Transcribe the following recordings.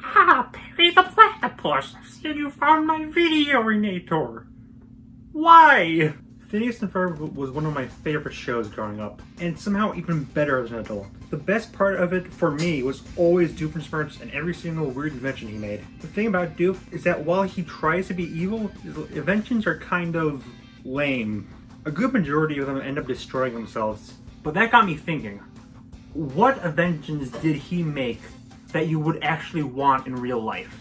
Ah, Perry the Platypus, I've seen you found my video, Inator. Why? Phineas and Ferb was one of my favorite shows growing up, and somehow even better as an adult. The best part of it, for me, was always Doofenshmirtz and every single weird invention he made. The thing about Doof is that while he tries to be evil, his inventions are kind of lame. A good majority of them end up destroying themselves. But that got me thinking, what inventions did he make that you would actually want in real life?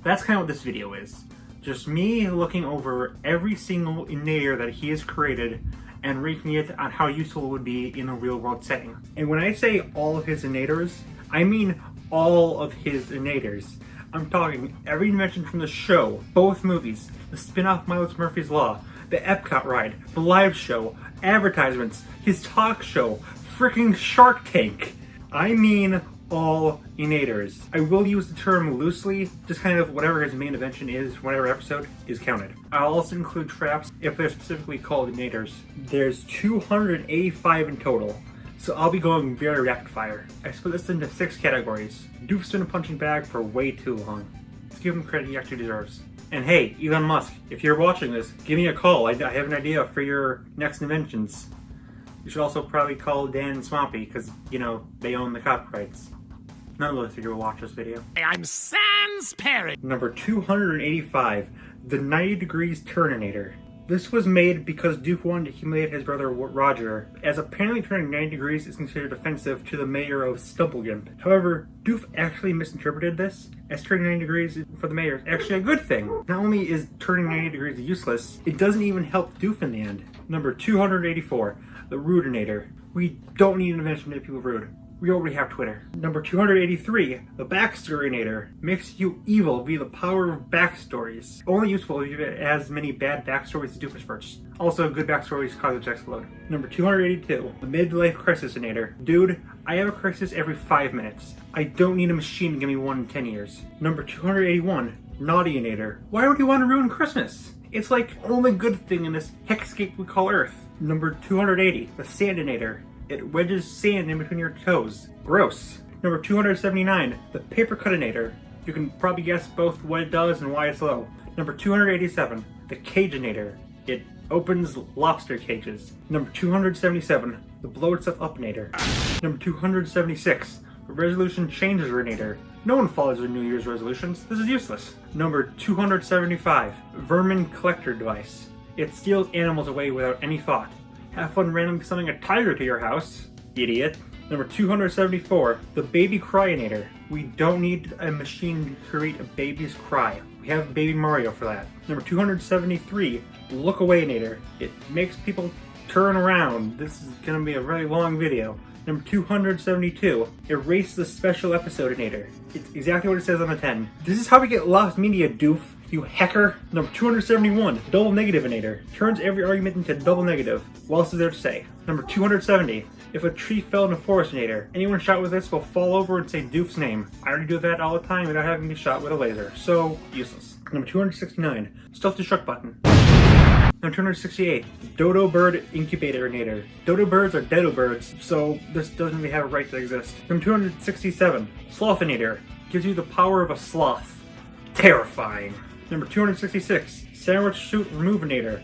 That's kind of what this video is. Just me looking over every single Inator that he has created and ranking it on how useful it would be in a real world setting. And when I say all of his Inators, I mean all of his Inators. I'm talking every invention from the show, both movies, the spin-off Miles Murphy's Law, the Epcot ride, the live show, advertisements, his talk show, freaking Shark Tank. I mean all Inators. I will use the term loosely, just kind of whatever his main invention is, whatever episode is counted. I'll also include traps if they're specifically called Inators. There's 285 in total, so I'll be going very rapid fire. I split this into 6 categories. Doof's been a punching bag for way too long. Let's give him credit he actually deserves. And hey, Elon Musk, if you're watching this, give me a call. I have an idea for your next inventions. You should also probably call Dan and Swampy, because, you know, they own the copyrights. None of those three will watch this video. I'm Sans Parrot. Number 285, the 90 Degrees Turninator. This was made because Doof wanted to humiliate his brother Roger, as apparently turning 90 degrees is considered offensive to the mayor of Stumplegimp. However, Doof actually misinterpreted this, as turning 90 degrees for the mayor is actually a good thing. Not only is turning 90 degrees useless, it doesn't even help Doof in the end. Number 284, the Rudinator. We don't need an invention to make people rude. We already have Twitter. Number 283, the Backstorinator. Makes you evil via the power of backstories. Only useful if it has many bad backstories to Doofenshmirtz. Also, good backstories cause it to explode. Number 282, the Midlife Crisisinator. Dude, I have a crisis every 5 minutes. I don't need a machine to give me one in 10 years. Number 281, Naughtyinator. Why would you want to ruin Christmas? It's like the only good thing in this hexscape we call Earth. Number 280, the Sandinator. It wedges sand in between your toes. Gross. Number 279, the Paper Cutinator. You can probably guess both what it does and why it's low. Number 287, the Cageinator. It opens lobster cages. Number 277, the Blow Itself Upinator. Number 276, the Resolution Changerinator. No one follows their New Year's resolutions. This is useless. Number 275, Vermin Collector Device. It steals animals away without any thought. Have fun randomly summoning a tiger to your house, idiot. Number 274, the Baby Cryinator. We don't need a machine to create a baby's cry. We have Baby Mario for that. Number 273, Look Awayinator. It makes people turn around. This is gonna be a really long video. Number 272, Erase the Special Episodeinator. It's exactly what it says on the 10. This is how we get lost media, Doof. You hacker. Number 271, Double Negativinator. Turns every argument into double negative. What else is there to say? Number 270, If a Tree Fell in a Forestinator. Anyone shot with this will fall over and say Doof's name. I already do that all the time without having to be shot with a laser. So, useless. Number 269, Stuff Destruct Button. Number 268, Dodo Bird Incubatorinator. Dodo birds are deado birds, so this doesn't really have a right to exist. Number 267, Slothinator. Gives you the power of a sloth. Terrifying. Number 266, Sandwich Chute Removinator.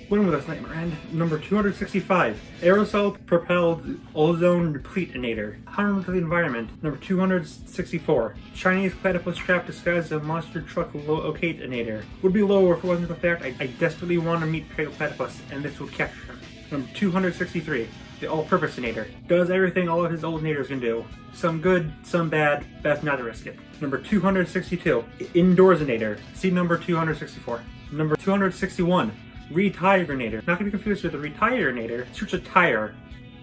When will this nightmare end? Number 265, Aerosol Propelled Ozone Depletinator. Harm to the environment. Number 264, Chinese Platypus Trap disguised as a monster truck locatinator. Would be lower if it wasn't for the fact I desperately want to meet Platypus, and this would capture him. Number 263, the All-Purposinator. Does everything all of his old nators can do. Some good, some bad, best not to risk it. Number 262, Indoorsinator. See number 264. Number 261, Retirinator. Not to be confused with the Retirinator. Shoots a tire.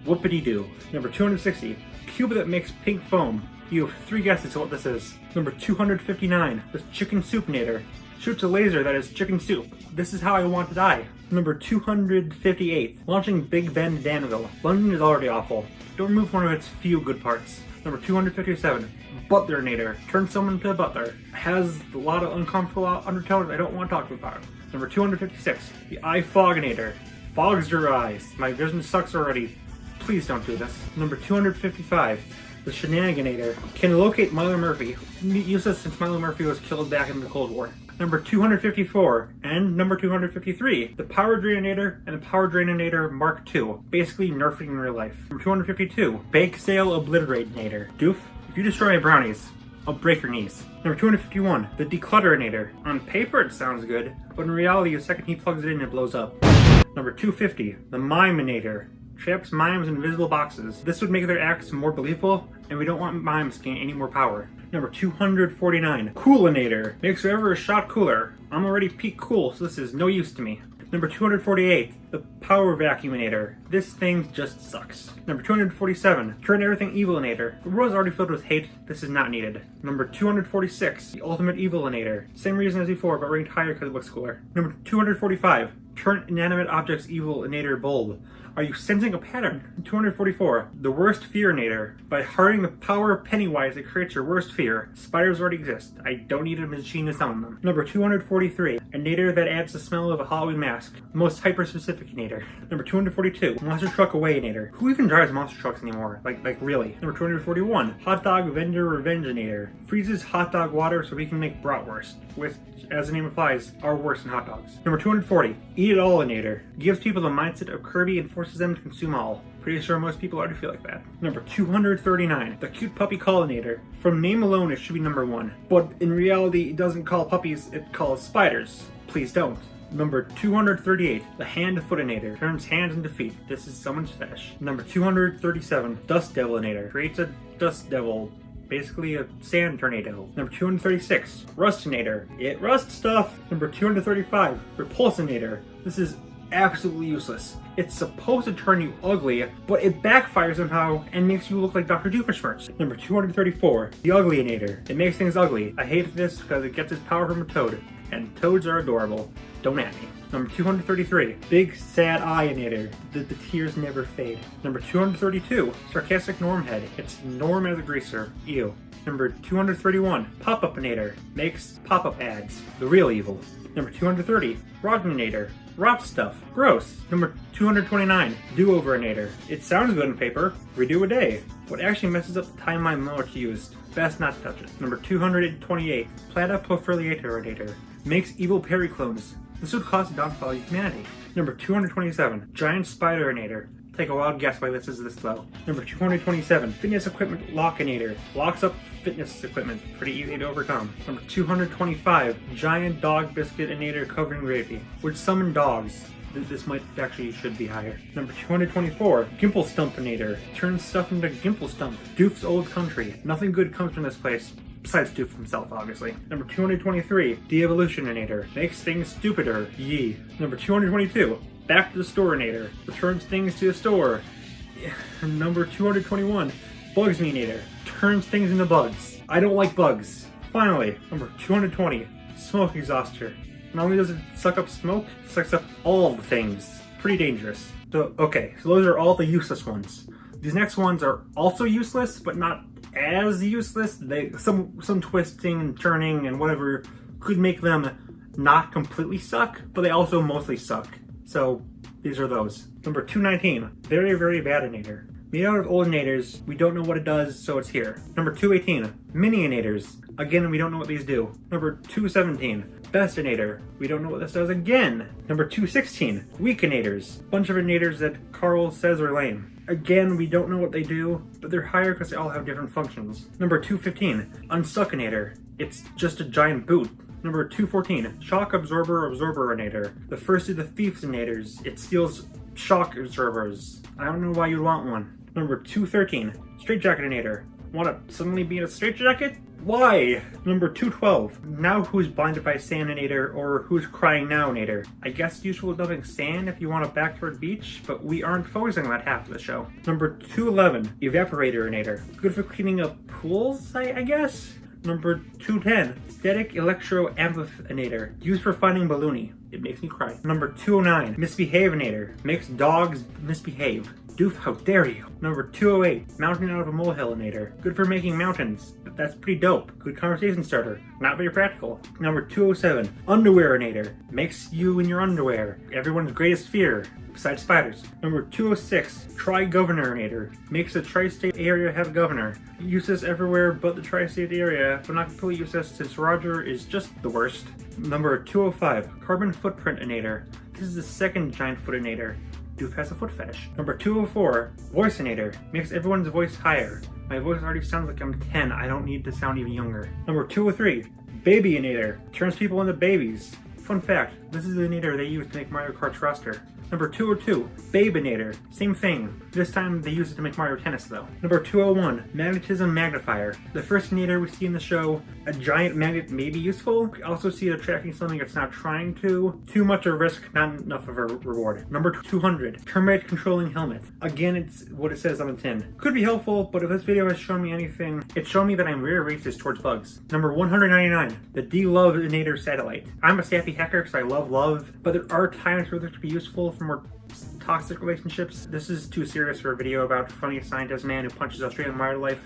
Whoopity-doo. Number 260, Cube that makes pink foam. You have 3 guesses to what this is. Number 259, the Chicken Soupinator. Shoots a laser that is chicken soup. This is how I want to die. Number 258, launching Big Ben Danville. London is already awful. Don't remove one of its few good parts. Number 257, Butlerator. Turns someone into a butler. Has a lot of uncomfortable undertones I don't want to talk about. Number 256, the Eye Foginator. Fogs your eyes. My vision sucks already. Please don't do this. Number 255, The Shenaniganator can locate Milo Murphy, useless since Milo Murphy was killed back in the Cold War. Number 254 and number 253, the Power Drainator and the Power Drainator Mark II, basically nerfing in real life. Number 252, Bake Sale Obliteratinator. Doof, if you destroy my brownies, I'll break your knees. Number 251, the Declutterinator. On paper it sounds good, but in reality the second he plugs it in it blows up. Number 250, the Miminator. Traps mimes in invisible boxes. This would make their acts more believable, and we don't want mimes to gain any more power. Number 249, Coolinator. Makes whoever is shot cooler. I'm already peak cool, so this is no use to me. Number 248, the Power Vacuuminator. This thing just sucks. Number 247, Turn Everything Evilinator. The world is already filled with hate, this is not needed. Number 246, the Ultimate Evilinator. Same reason as before, but ranked higher because it looks cooler. Number 245, Turn Inanimate Objects Evilinator Bold. Are you sensing a pattern? 244, the Worst Fearinator. By harnessing the power of Pennywise, it creates your worst fear. Spiders already exist. I don't need a machine to summon them. Number 243, a nader that adds the smell of a Halloween mask. The most hyper-specific nader. Number 242, Monster Truck Away nader. Who even drives monster trucks anymore? Like really? Number 241, Hot Dog Vendor Revengeinator. Freezes hot dog water so we can make bratwurst, which, as the name implies, are worse than hot dogs. Number 240, Eat It All-inator. Gives people the mindset of Kirby and forces them to consume all. Pretty sure most people already feel like that. Number 239, the Cute Puppy Callinator. From name alone, it should be number 1. But in reality, it doesn't call puppies, it calls spiders. Please don't. Number 238, the Hand Footinator. Turns hands into feet. This is someone's fetish. Number 237, Dust Devilinator. Creates a dust devil. Basically a sand tornado. Number 236, Rustinator. It rusts stuff. Number 235, Repulsinator. This is absolutely useless. It's supposed to turn you ugly, but it backfires somehow and makes you look like Dr. Doofenshmirtz. Number 234, the Uglyinator. It makes things ugly. I hate this because it gets its power from a toad, and toads are adorable. Don't at me. Number 233, Big Sad Eyeinator. The tears never fade. Number 232, Sarcastic Normhead. It's Norm as a greaser. Ew. Number 231, Pop-Upinator. Makes pop-up ads. The real evil. Number 230, Rotinator. Rot stuff. Gross. Number 229, Do-Overanator. It sounds good on paper. Redo a day. What actually messes up the timeline when it's used. Best not to touch it. Number 228, Platypofiliatorinator. Makes evil Perry clones. This would cause the downfall of humanity. Number 227, Giant Spiderinator. Take a wild guess why this is this low. Number 227, Fitness Equipment Lockinator. Locks up fitness equipment. Pretty easy to overcome. Number 225, Giant Dog Biscuitinator covering gravy. Would summon dogs. This might actually should be higher. Number 224, Gimple Stumpinator. Turns stuff into Gimple Stump. Doof's old country. Nothing good comes from this place. Besides Doof himself, obviously. Number 223, De-Evolutioninator. Makes things stupider. Yee. Number 222, Back to the Storeinator. Returns things to the store. Number 221, Bugsmeinator. Turns things into bugs. I don't like bugs. Finally, number 220, Smoke Exhauster. Not only does it suck up smoke, it sucks up all the things. Pretty dangerous. So those are all the useless ones. These next ones are also useless, but not as useless. Some twisting and turning and whatever could make them not completely suck, but they also mostly suck. So these are those. Number 219, Very Very Badinator. Made out of old nators, we don't know what it does, so it's here. Number 218, Miniinators. Again, we don't know what these do. Number 217, Bestinator. We don't know what this does again. Number 216, Weakinators. Bunch of innators that Carl says are lame. Again, we don't know what they do, but they're higher because they all have different functions. Number 215, Unsuckinator. It's just a giant boot. Number 214, Shock Absorberinator. The first of the Thiefsinators. It steals shock absorbers. I don't know why you'd want one. Number 213, Straitjacketinator. Want to suddenly be in a straitjacket? Why? Number 212, Now Who's Blinded by Sandinator, or Who's Crying Now-nator. I guess useful dumping sand if you want a backward beach, but we aren't focusing on that half of the show. Number 211, Evaporatorinator. Good for cleaning up pools, I guess? Number 210, Static Electroamphinator. Used for finding balloony. It makes me cry. Number 209, Misbehaveinator. Makes dogs misbehave. Doof, how dare you? Number 208, mountain out of a molehillinator. Good for making mountains. That's pretty dope. Good conversation starter. Not very practical. Number 207, underwearinator. Makes you in your underwear. Everyone's greatest fear. Besides spiders. Number 206, tri-governorinator. Makes the tri-state area have a governor. Useless everywhere but the tri-state area, but not completely useless since Roger is just the worst. Number 205, carbon footprintinator. This is the second giant footinator. Doof has a foot fetish. Number 204, voiceinator. Makes everyone's voice higher. My voice already sounds like I'm 10. I don't need to sound even younger. Number 203, babyinator. Turns people into babies. Fun fact, this is the inator they use to make Mario Kart's roster. Number 202, Babeinator. Same thing. This time they use it to make Mario Tennis though. Number 201, Magnetism Magnifier. The first inator we see in the show, a giant magnet may be useful. We also see it attracting something it's not trying to. Too much a risk, not enough of a reward. Number 200, Termite Controlling Helmet. Again, it's what it says on the tin. Could be helpful, but if this video has shown me anything, it's shown me that I'm very racist towards bugs. Number 199, the D-Love Inator Satellite. I'm a sappy hacker because I love love, but there are times where this could be useful for more toxic relationships. This is too serious for a video about funny scientist man who punches Australian wildlife,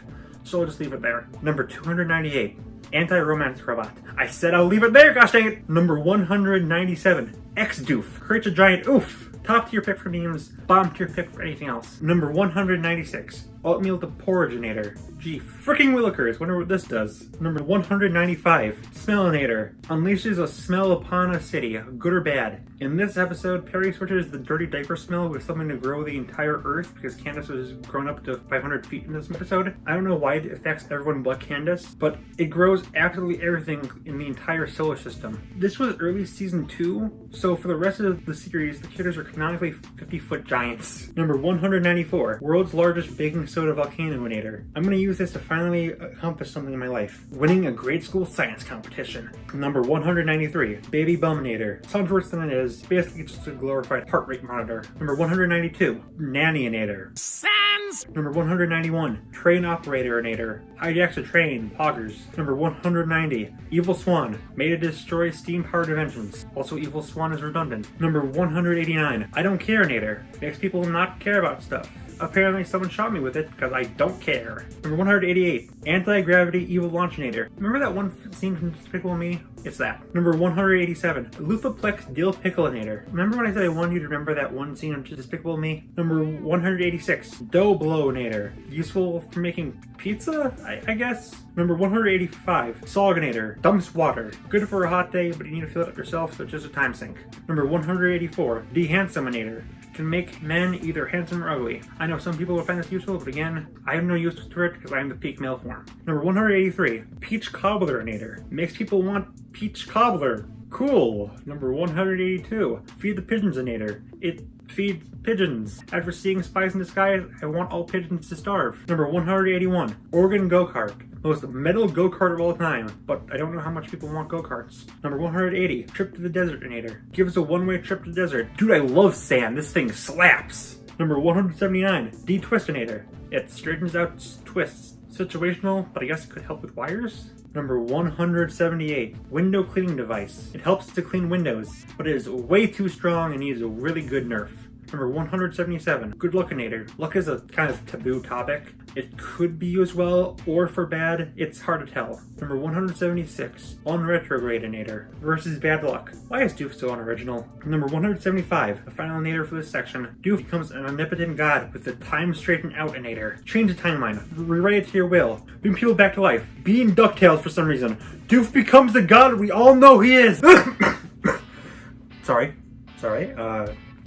so I'll just leave it there. Number 298, anti-romance robot. I said I'll leave it there, gosh dang it! Number 197, X-Doof. Creates a giant oof. Top tier pick for memes, bottom tier pick for anything else. Number 196, Oatmeal the Porridgeinator. Gee, freaking willikers, wonder what this does. Number 195, Smellinator. Unleashes a smell upon a city, good or bad. In this episode, Perry switches the dirty diaper smell with something to grow the entire earth because Candace was grown up to 500 feet in this episode. I don't know why it affects everyone but Candace, but it grows absolutely everything in the entire solar system. This was early season 2, so for the rest of the series, the characters are canonically 50-foot giants. Number 194, World's Largest Baking Soda Volcanoinator. I'm going to use this to finally accomplish something in my life. Winning a grade school science competition. Number 193, Baby Buminator. Sounds worse than it is. Basically just a glorified heart rate monitor. Number 192, Nannyinator. Sans. Number 191, Train Operatorinator. Hijacks a train, poggers. Number 190, Evil Swan. Made to destroy steam-powered inventions. Also, Evil Swan is redundant. Number 189, I Don't Care-inator. Makes people not care about stuff. Apparently someone shot me with it because I don't care. Number 188, Anti-Gravity Evil Launchinator. Remember that one scene from Despicable Me? It's that. Number 187, Lufaplex Dill Pickleinator. Remember when I said I wanted you to remember that one scene of Despicable Me? Number 186, Dough Blowinator. Useful for making pizza, I guess? Number 185, Solginator. Dumps water. Good for a hot day, but you need to fill it up yourself, so it's just a time sink. Number 184, De-Handsomeinator. Can make men either handsome or ugly. I know some people will find this useful, but again, I have no use for it because I am the peak male form. Number 183, Peach Cobblerinator. Makes people want peach cobbler. Cool. Number 182, Feed the Pigeonsinator. It feeds pigeons. After seeing Spies in Disguise, I want all pigeons to starve. Number 181, Oregon Go-Kart. Most metal go-kart of all time, but I don't know how much people want go-karts. Number 180, Trip to the Desertinator. Gives a one-way trip to the desert. Dude, I love sand. This thing slaps. Number 179, De-Twistinator. It straightens out twists. Situational, but I guess it could help with wires? Number 178, Window Cleaning Device. It helps to clean windows, but it is way too strong and needs a really good nerf. Number 177, Good Luckinator. Luck is a kind of taboo topic. It could be used well or for bad. It's hard to tell. Number 176, Unretrogradinator versus Bad Luck. Why is Doof so unoriginal? Number 175, the final inator for this section. Doof becomes an omnipotent god with the time straightened out inator. Change the timeline. Rewrite it to your will. Bring people back to life. Be in DuckTales for some reason. Doof becomes the god we all know he is. Sorry.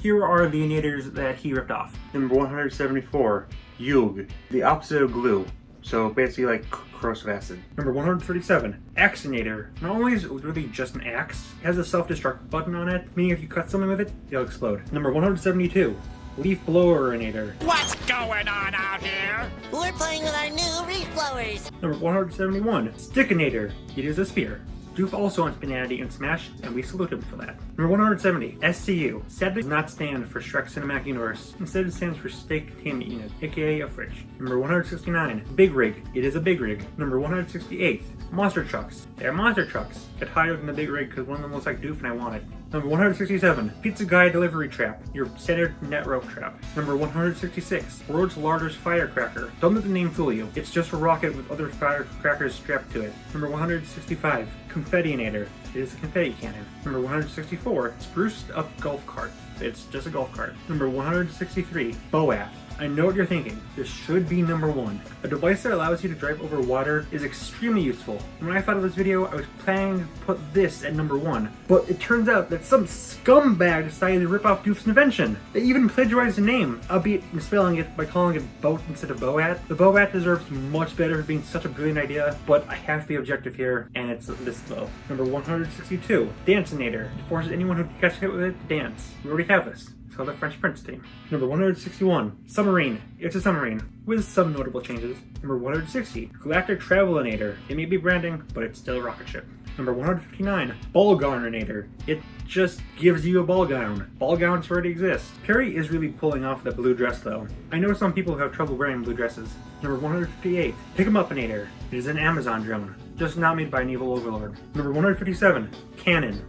Here are the inators that he ripped off. Number 174, Yug, the opposite of glue. So basically like corrosive acid. Number 137, Axinator. Not only is it really just an axe, it has a self-destruct button on it, meaning if you cut something with it, it'll explode. Number 172, Leaf Blowerinator. What's going on out here? We're playing with our new reef blowers. Number 171, Stickinator. It is a spear. Doof also wants humanity in Smash, and we salute him for that. Number 170, SCU. Sadly does not stand for Shrek Cinematic Universe. Instead it stands for Steak Containment Unit, aka a fridge. Number 169, Big Rig. It is a big rig. Number 168, Monster Trucks. They're monster trucks. Get higher than the big rig because one of them looks like Doof and I want it. Number 167, pizza guy delivery trap, your standard net rope trap. Number 166, world's largest firecracker. Don't let the name fool you. It's just a rocket with other firecrackers strapped to it. Number 165, confettinator. It is a confetti cannon. Number 164, spruced up golf cart. It's just a golf cart. Number 163, BOAT. I know what you're thinking. This should be number 1. A device that allows you to drive over water is extremely useful. When I thought of this video, I was planning to put this at number 1. But it turns out that some scumbag decided to rip off Doof's invention. They even plagiarized the name, albeit misspelling it by calling it boat instead of BOAT. The BOAT deserves much better for being such a brilliant idea, but I have to be objective here, and it's this low. Number 162, Dancinator. It forces anyone who catches it with it to dance. We already have this. It's called the French Prince team. Number 161, Submarine. It's a submarine, with some notable changes. Number 160, Galactic Travelinator. It may be branding, but it's still a rocket ship. Number 159, Ball Garninator. It just gives you a ball gown. Ball gowns already exist. Perry is really pulling off that blue dress though. I know some people have trouble wearing blue dresses. Number 158, Pick 'em Upinator. It is an Amazon drone, just not made by an evil overlord. Number 157, Cannon.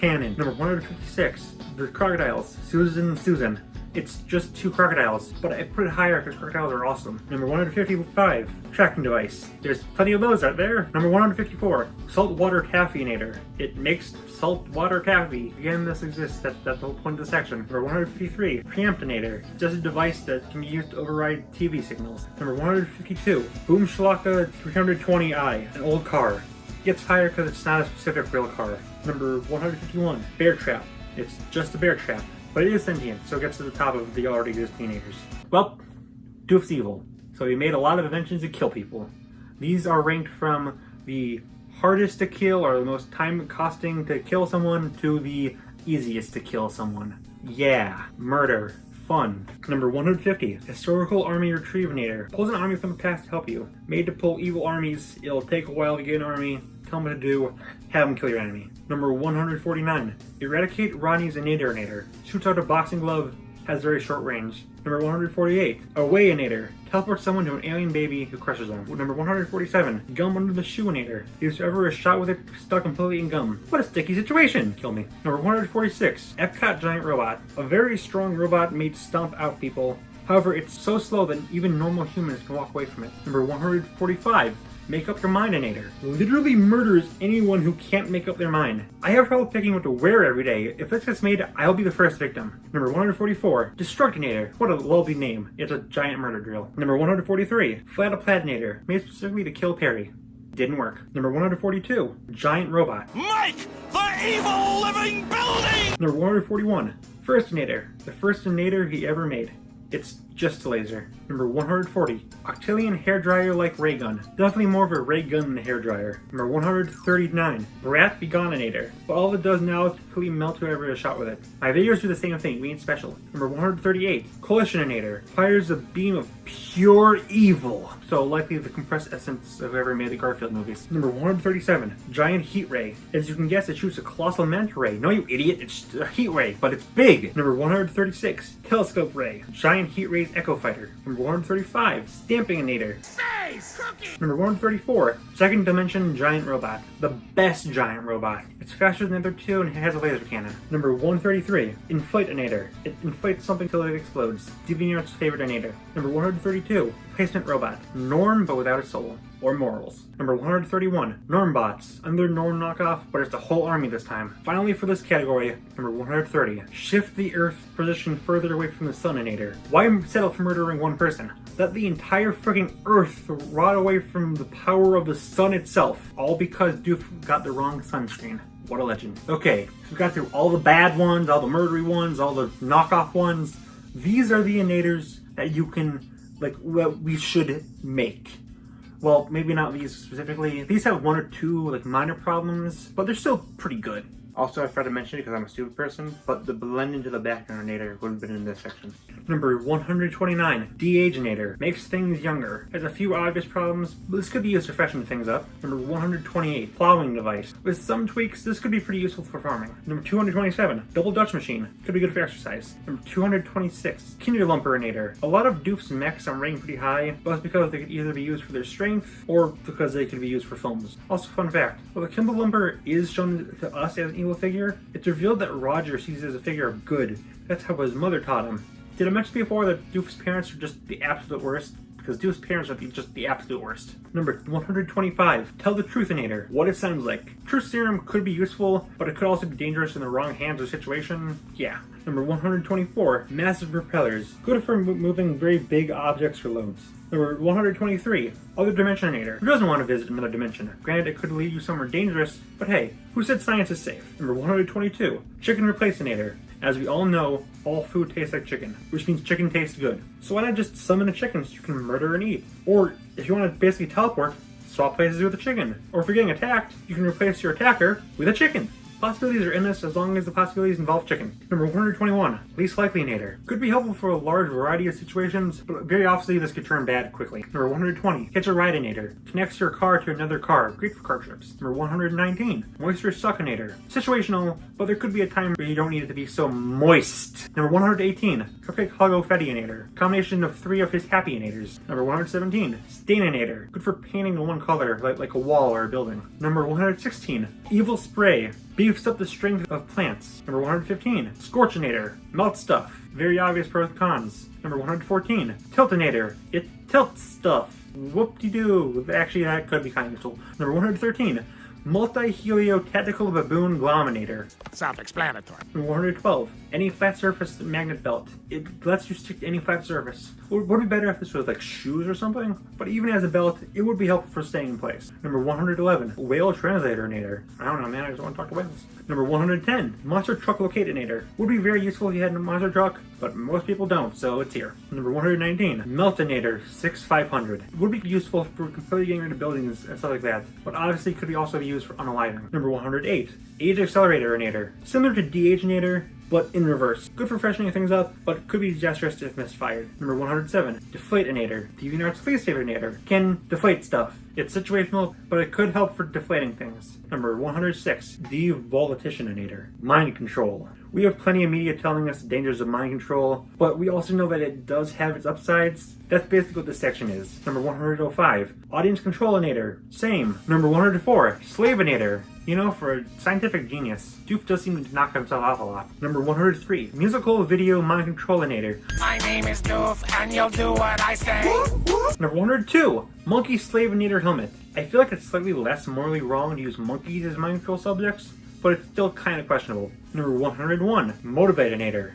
Number 156, the crocodiles, Susan and Susan. It's just 2 crocodiles, but I put it higher because crocodiles are awesome. Number 155, tracking device. There's plenty of those out there. Number 154, saltwater taffyinator. It makes saltwater taffy. Again, this exists. That's the whole point of the section. Number 153, preemptinator. Just a device that can be used to override TV signals. Number 152, Boom Shalaka 320i, an old car. Gets higher because it's not a specific real car. Number 151, Bear Trap. It's just a bear trap, but it is sentient, so it gets to the top of the already existing teenagers. Well, Doof's evil, so he made a lot of inventions to kill people. These are ranked from the hardest to kill or the most time costing to kill someone to the easiest to kill someone. Yeah, murder. Fun. Number 150, Historical Army Retrievinator. Pulls an army from the past to help you. Made to pull evil armies. It'll take a while to get an army. Tell them what to do. Have them kill your enemy. Number 149, Eradicate Ronnie's Inators. Shoots out a boxing glove. Has very short range. Number 148, Awayinator. Teleports someone to an alien baby who crushes them. Number 147, Gum Under the Shoeinator. If ever is shot with it, stuck completely in gum. What a sticky situation! Kill me. Number 146, Epcot Giant Robot. A very strong robot made to stomp out people. However, it's so slow that even normal humans can walk away from it. Number 145, Make Up Your Mindinator. Literally murders anyone who can't make up their mind. I have trouble picking what to wear every day. If this gets made, I'll be the first victim. Number 144, Destructinator. What a lovely name. It's a giant murder drill. Number 143, Flataplatinator. Made specifically to kill Perry. Didn't work. Number 142, Giant Robot. Make the evil living building! Number 141, Firstinator. The first inator he ever made. It's just a laser. Number 140, Octillion Hairdryer like ray gun. Definitely more of a ray gun than a hairdryer. Number 139, Brat Begoninator. But all it does now is completely melt whoever is shot with it. My videos do the same thing, we ain't special. Number 138, Coalitioninator. Fires a beam of pure evil. So likely the compressed essence of whoever made the Garfield movies. Number 137, Giant Heat Ray. As you can guess, it shoots a colossal manta ray. No, you idiot, it's a heat ray, but it's big. Number 136, Telescope Ray. Giant Heat Ray's Echo Fighter. Number 135, Stampinginator. Space cookie! Number 134, Second Dimension Giant Robot. The best giant robot. It's faster than the other two and it has a laser cannon. Number 133, Inflatinator. It inflates something till it explodes. DeviantArt's favorite inator. Number 132, Placement Robot. Norm, but without a soul. Or morals. Number 131, Normbots. Another Norm knockoff, but it's a whole army this time. Finally for this category, number 130, Shift the Earth's position further away from the Suninator. Why settle for murdering one person? Let the entire freaking Earth rot away from the power of the sun itself. All because Doof got the wrong sunscreen. What a legend. Okay, so we got through all the bad ones, all the murdery ones, all the knockoff ones. These are the inators that you can, what we should make. Well, maybe not these specifically. These have 1 or 2 minor problems, but they're still pretty good. Also, I forgot to mention it because I'm a stupid person, but the blend into the background inator would have been in this section. Number 129, De-Aginator. Makes things younger. Has a few obvious problems, but this could be used to freshen things up. Number 128, Plowing Device. With some tweaks, this could be pretty useful for farming. Number 227, Double Dutch Machine. Could be good for exercise. Number 226, Kinderlumperinator. A lot of Doof's mechs I'm rating pretty high, but that's because they could either be used for their strength, or because they could be used for films. Also, fun fact, well, the Kimberlumper is shown to us as an evil evil figure, it's revealed that Roger sees it as a figure of good. That's how his mother taught him. Did I mention before that Doof's parents are just the absolute worst? Because Doof's parents are just the absolute worst. Number 125. Tell the truthinator. What it sounds like. Truth serum could be useful, but it could also be dangerous in the wrong hands or situation. Yeah. Number 124. Massive propellers. Good for moving very big objects or loads. Number 123. Other dimensionator. Who doesn't want to visit another dimension? Granted, it could lead you somewhere dangerous, but hey, who said science is safe? Number 122. Chicken replacinator. As we all know, all food tastes like chicken, which means chicken tastes good. So why not just summon a chicken so you can murder and eat? Or, if you want to basically teleport, swap places with a chicken. Or if you're getting attacked, you can replace your attacker with a chicken. Possibilities are endless as long as the possibilities involve chicken. Number 121, least likelynator. Could be helpful for a large variety of situations, but very obviously this could turn bad quickly. Number 120, hitch a rideinator. Connects your car to another car. Great for car trips. Number 119, moisture suckinator. Situational, but there could be a time where you don't need it to be so moist. Number 118, cupcake huggo fettinator. Combination of 3 of his happyinators. Number 117, staininator. Good for painting in one color, like a wall or a building. Number 116, evil spray. Beefs up the strength of plants. Number 115, Scorchinator. Melt stuff. Very obvious pros and cons. Number 114, Tiltinator. It tilts stuff. Whoop-de-doo. Actually, that could be kind of useful. Number 113, Multi-Helio Tactical Baboon Glominator. Self-explanatory. Number 112, any flat surface magnet belt. It lets you stick to any flat surface. Would it be better if this was like shoes or something? But even as a belt, it would be helpful for staying in place. Number 111, Whale Translatorinator. I don't know, man, I just want to talk to whales. Number 110, Monster Truck Locatinator. Would be very useful if you had a monster truck, but most people don't, so it's here. Number 119, Meltinator 6500. Would be useful for completely getting rid of buildings and stuff like that, but obviously could be also be used for unaliving. Number 108, Age Acceleratorinator. Similar to De-Aginator, but in reverse. Good for freshening things up, but could be disastrous if misfired. Number 107, Deflateinator. DeviantArt's least favoriteinator. Can deflate stuff. It's situational, but it could help for deflating things. Number 106, Devolatitioninator. Mind control. We have plenty of media telling us the dangers of mind control, but we also know that it does have its upsides. That's basically what this section is. Number 105, Audience Controlinator. Same. Number 104, Slaveinator. You know, for a scientific genius, Doof does seem to knock himself off a lot. Number 103, Musical Video Mind Controlinator. My name is Doof, and you'll do what I say. Number 102, Monkey Slaveinator Helmet. I feel like it's slightly less morally wrong to use monkeys as mind control subjects, but it's still kind of questionable. Number 101, Motivatinator.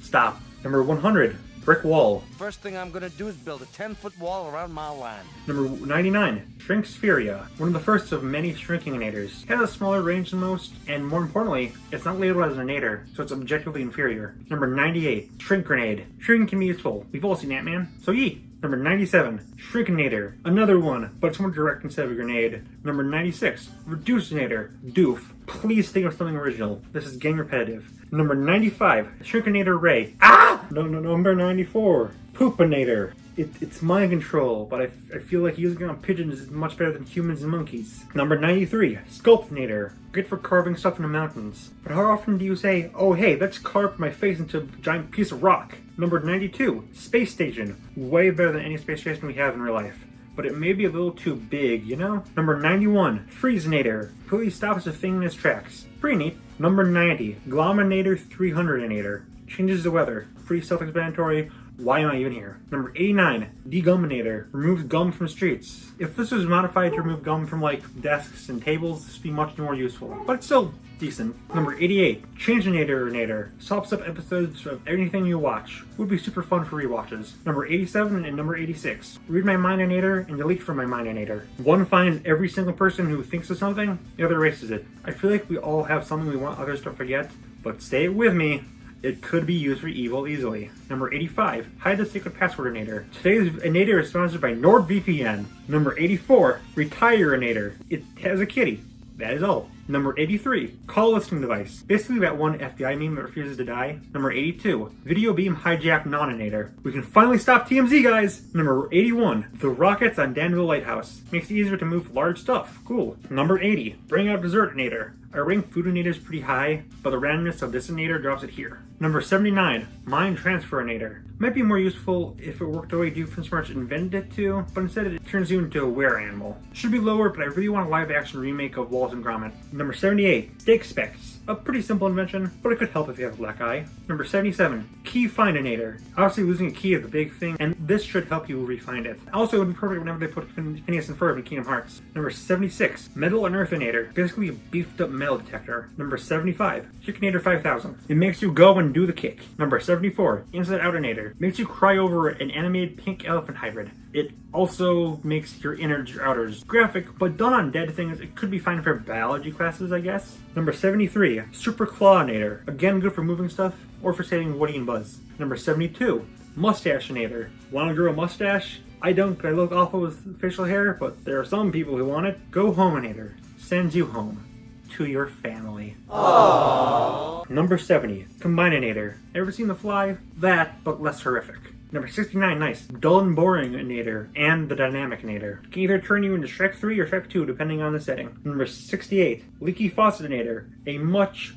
Stop. Number 100, Brick Wall. First thing I'm gonna do is build a 10-foot wall around my land. Number 99, Shrinkspheria. One of the first of many shrinkinginators. It has a smaller range than most, and more importantly, it's not labeled as an inator, so it's objectively inferior. Number 98, Shrink Grenade. Shrinking can be useful. We've all seen that, man. So yee. Number 97, Shrinkinator. Another one, but it's more direct instead of a grenade. Number 96, Reducinator. Doof. Please think of something original. This is getting repetitive. Number 95, Shrinkinator Ray. Ah! No, number 94, Poopinator. It's mind control, but I feel like using it on pigeons is much better than humans and monkeys. Number 93, Sculptinator. Good for carving stuff in the mountains. But how often do you say, oh hey, let's carve my face into a giant piece of rock? Number 92, Space Station. Way better than any space station we have in real life. But it may be a little too big, you know? Number 91, Freezinator. Completely stops a thing in its tracks. Pretty neat. Number 90, Glominator 300inator. Changes the weather. Pretty self-explanatory. Why am I even here? Number 89, Deguminator. Removes gum from streets. If this was modified to remove gum from like desks and tables, this would be much more useful. But it's still decent. Number 88, Changeinator. Swaps up episodes of anything you watch. Would be super fun for rewatches. Number 87 and number 86, Read My Mindinator and Delete from My Mindinator. One finds every single person who thinks of something, the other erases it. I feel like we all have something we want others to forget, but say it with me. It could be used for evil easily. Number 85, Hide the Secret Passwordinator. Today's inator is sponsored by NordVPN. Number 84, Retirinator. It has a kitty. That is all. Number 83, Call Listening Device. Basically that one FBI meme that refuses to die. Number 82, Video Beam Hijack Noninator. We can finally stop TMZ, guys! Number 81, The Rockets on Danville Lighthouse. Makes it easier to move large stuff. Cool. Number 80, Bring Out Dessertinator. I rank Foodinator pretty high, but the randomness of this inator drops it here. Number 79, Mind Transferinator. Might be more useful if it worked the way Doofenshmirtz invented it to, but instead it turns you into a were animal. Should be lower, but I really want a live action remake of Wallace and Gromit. Number 78, Steak Specs. A pretty simple invention, but it could help if you have a black eye. Number 77, Key Findinator. Obviously losing a key is the big thing, and this should help you re-find it. Also, it would be perfect whenever they put Phineas and Ferb in Kingdom Hearts. Number 76, Metal Unearthinator. Basically a beefed up metal detector. Number 75, Kickinator 5000. It makes you go and do the kick. Number 74, Inside Outinator. Makes you cry over an animated pink elephant hybrid. It also makes your innards or outers graphic, but done on dead things, it could be fine for biology classes, I guess. Number 73, Super Clawinator. Again, good for moving stuff, or for saving Woody and Buzz. Number 72, Mustachinator. Want to grow a mustache? I don't, I look awful with facial hair, but there are some people who want it. Go Hominator. Sends you home. To your family. Aww. Number 70, Combinator. Ever seen The Fly? That, but less horrific. Number 69, nice. Dull and Boring-inator and the Dynamic-inator. Can either turn you into Shrek 3 or Shrek 2 depending on the setting. Number 68, Leaky Faucet-inator. A much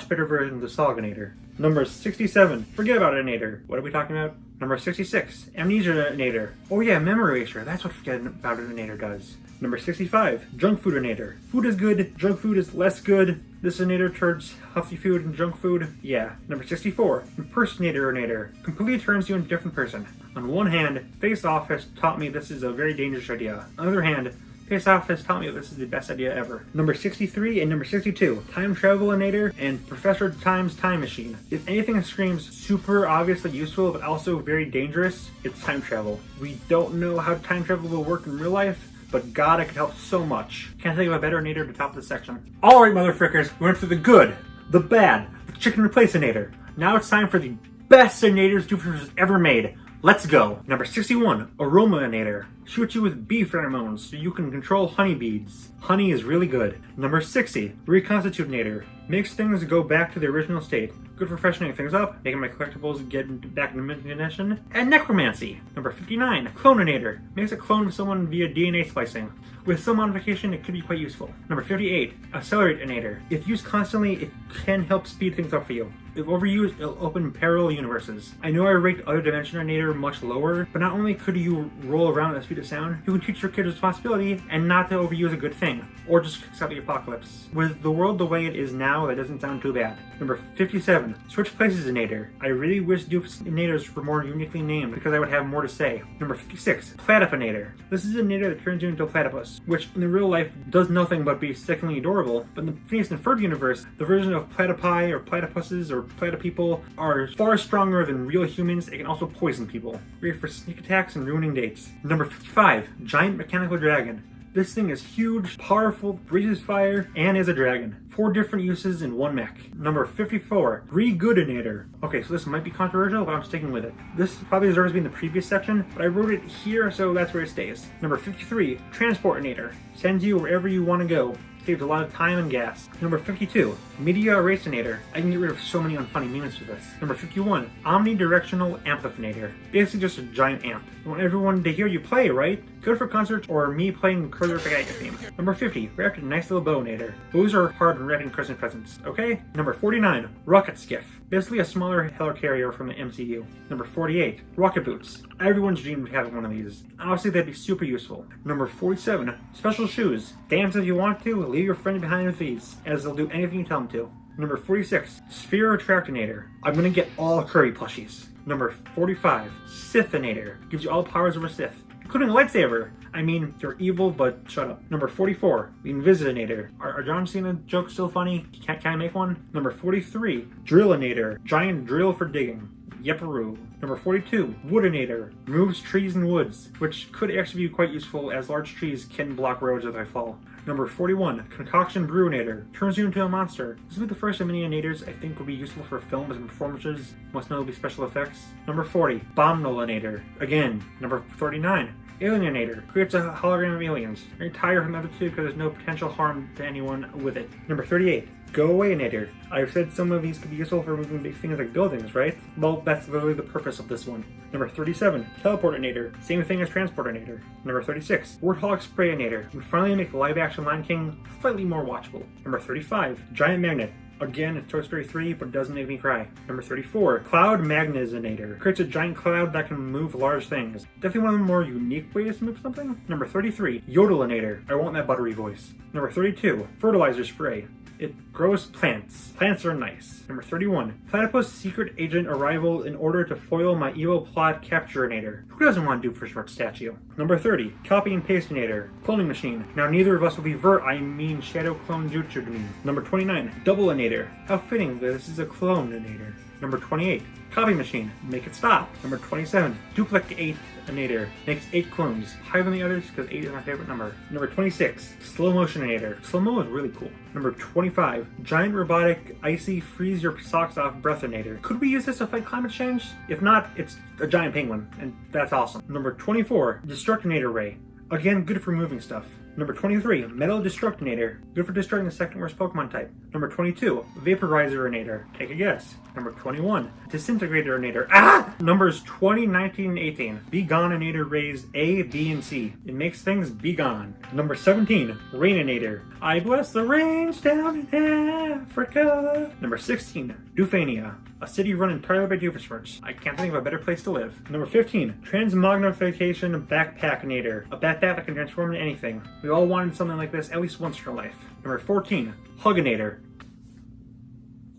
better version of the Solginator. Number 67, Forget About It-inator. What are we talking about? Number 66, Amnesia-inator. Oh yeah, Memory Eraser. That's what Forget About It-inator does. Number 65, Junk Food-inator. Food is good, junk food is less good. This inator turns healthy food and junk food. Yeah. Number 64, Impersonator-inator. Completely turns you into a different person. On one hand, Face Off has taught me this is a very dangerous idea. On the other hand, Face Off has taught me this is the best idea ever. Number 63 and number 62, Time Travel-inator and Professor Time's Time Machine. If anything screams super obviously useful but also very dangerous, it's time travel. We don't know how time travel will work in real life, but God, it could help so much. Can't think of a better inator to top of the section. Alright, motherfrickers, we went through the good, the bad, the chicken replace-inator. Now it's time for the best inators Doofenshmirtz has ever made. Let's go. Number 61, Aroma-inator. Shoot you with bee pheromones so you can control honeybees. Honey is really good. Number 60, Reconstitute-inator. Makes things go back to the original state. Good for freshening things up, making my collectibles get back into mint condition. And Necromancy. Number 59, Clone-inator. Makes a clone of someone via DNA splicing. With some modification, it could be quite useful. Number 58, Accelerate-inator. If used constantly, it can help speed things up for you. If overused, it'll open parallel universes. I know I ranked Other Dimension-inator much lower, but not only could you roll around at the speed of sound, you can teach your kids responsibility and not to overuse a good thing, or just accept the apocalypse. With the world the way it is now, that doesn't sound too bad. Number 57, Switch Places-inator. I really wish Doofenshmirtz were more uniquely named because I would have more to say. Number 56, Platypinator. This is an inator that turns you into a platypus, which in the real life does nothing but be sickeningly adorable, but in the Phineas and Ferb universe, the version of platypi or platypuses or platypeople are far stronger than real humans. It can also poison people. Great for sneak attacks and ruining dates. Number 55, Giant Mechanical Dragon. This thing is huge, powerful, breathes fire, and is a dragon. 4 different uses in one mech. Number 54, Re-Goodinator. Okay, so this might be controversial, but I'm sticking with it. This probably deserves to be in the previous section, but I wrote it here, so that's where it stays. Number 53, Transportinator. Sends you wherever you want to go. Saves a lot of time and gas. Number 52, Media Erasinator. I can get rid of so many unfunny memes with this. Number 51, Omnidirectional Amplifinator. Basically just a giant amp. You want everyone to hear you play, right? Good for concerts or me playing Curler Pagaya theme. Number 50, wrapped in a nice little bowinator. Those are hard in wrapping Christmas presents, okay? Number 49, Rocket Skiff. Basically a smaller helicarrier from the MCU. Number 48, Rocket Boots. Everyone's dreamed of having one of these. Honestly, that'd be super useful. Number 47, Special Shoes. Dance if you want to, leave your friend behind with these, as they'll do anything you tell them to. Number 46, Sphere Attractinator. I'm gonna get all Kirby plushies. Number 45, Sithinator. Gives you all powers over Sith, including a lightsaber. I mean, you're evil, but shut up. Number 44, the Invisinator. Are John Cena jokes still funny? Can I make one? Number 43, Drillinator. Giant drill for digging. Yepperoo. Number 42, Woodinator. Removes trees and woods, which could actually be quite useful as large trees can block roads as they fall. Number 41, Concoction Brewinator. Turns you into a monster. This will be the first of many inators I think will be useful for films and performances, most notably special effects. Number 40, Bombnolinator. Again. Number 39, Alieninator. Creates a hologram of aliens. Retire from the other two because there's no potential harm to anyone with it. Number 38, Go Away-inator. I've said some of these could be useful for moving big things like buildings, right? Well, that's literally the purpose of this one. Number 37, Teleportinator. Same thing as Transportinator. Number 36, Warthog Sprayinator. We finally make the live-action Lion King slightly more watchable. Number 35, Giant Magnet. Again, it's Toy Story 3, but it doesn't make me cry. Number 34, Cloud Magnetonator. Creates a giant cloud that can move large things. Definitely one of the more unique ways to move something. Number 33, Yodelinator. I want that buttery voice. Number 32, Fertilizer Spray. It grows plants. Plants are nice. Number 31. Platypus secret agent arrival in order to foil my evil plot capturinator. Who doesn't want Doofenshmirtz statue? Number 30. Copy and pastinator. Cloning machine. Now neither of us will be I mean shadow clone jutsu. Number 29. Doubleinator. How fitting that this is a clone-inator. Number 28. Copy machine. Make it stop. Number 27. Duplicate-inator. Makes 8 clones. Higher than the others because 8 is my favorite number. Number 26. Slow motioninator. Slow-mo is really cool. Number 25. Giant robotic icy freeze your socks off breathinator. Could we use this to fight climate change? If not, it's a giant penguin, and that's awesome. Number 24. Destructinator ray. Again, good for moving stuff. Number 23, Metal Destructinator. Good for destroying the second worst Pokemon type. Number 22, Vaporizerinator. Take a guess. Number 21, Disintegratorinator. Ah! Numbers 20, 19, and 18. Be Goninator rays A, B, and C. It makes things be gone. Number 17, Raininator. I bless the rains down in Africa. Number 16, Doofenshmirtz. A city run entirely by Doofenshmirtz. I can't think of a better place to live. Number 15, Transmognification Backpackinator. A backpack that can transform into anything. We all wanted something like this at least once in our life. Number 14, Huginator.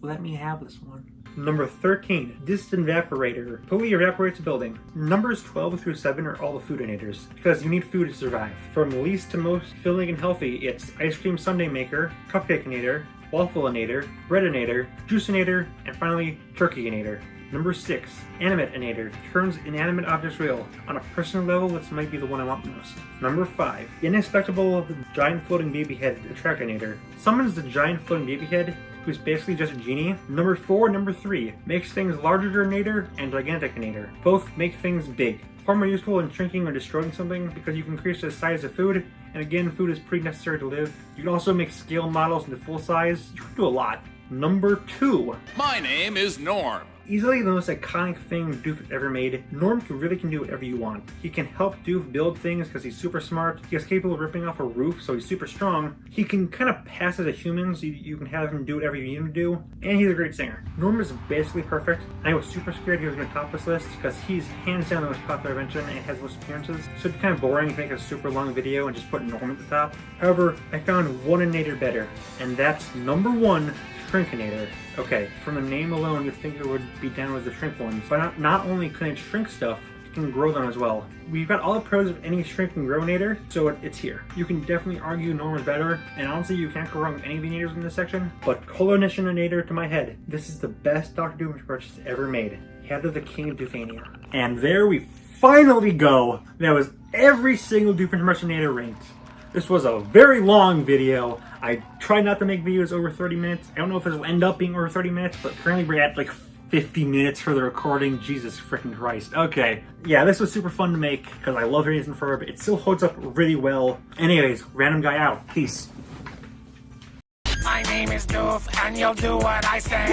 Let me have this one. Number 13, Disinvaporator. Totally evaporates a building. Numbers 12 through 7 are all the foodinators, because you need food to survive. From least to most filling and healthy, it's Ice Cream Sundae Maker, Cupcakeinator, Waffleinator, Breadinator, Juicinator, and finally, Turkeyinator. Number 6, Animateinator. Turns inanimate objects real. On a personal level, this might be the one I want most. Number 5, Inexpectable Giant Floating Baby Head Attractinator. Summons the giant floating baby head, who's basically just a genie. Number 4, number 3, makes things larger-nator and giganticinator. Both make things big. Far more useful in shrinking or destroying something because you can increase the size of food, and again, food is pretty necessary to live. You can also make scale models into full size. You can do a lot. Number 2. My name is Norm. Easily the most iconic thing Doof ever made, Norm really can do whatever you want. He can help Doof build things because he's super smart. He's capable of ripping off a roof, so he's super strong. He can kind of pass as a human, so you can have him do whatever you need him to do. And he's a great singer. Norm is basically perfect. I was super scared he was going to top this list because he's hands down the most popular invention and has most appearances. So it'd be kind of boring to make a super long video and just put Norm at the top. However, I found one innator better, and that's number 1, Shrinkinator. Okay, from the name alone, you'd think it would be down with the shrink ones, but not only can it shrink stuff, it can grow them as well. We've got all the pros of any shrink and growinator, so it's here. You can definitely argue Norm is better, and honestly, you can't go wrong with any of the inators in this section, but Colonitioninator to my head, this is the best Dr. Doofenshmirtz ever made. Head of the King of Doofania. And there we finally go! That was every single Doofenshmirtz ranked. This was a very long video. I try not to make videos over 30 minutes. I don't know if this will end up being over 30 minutes, but currently we're at like 50 minutes for the recording. Jesus freaking Christ. Okay. Yeah, this was super fun to make because I love Phineas and Ferb. It still holds up really well. Anyways, random guy out. Peace. My name is Doof, and you'll do what I say.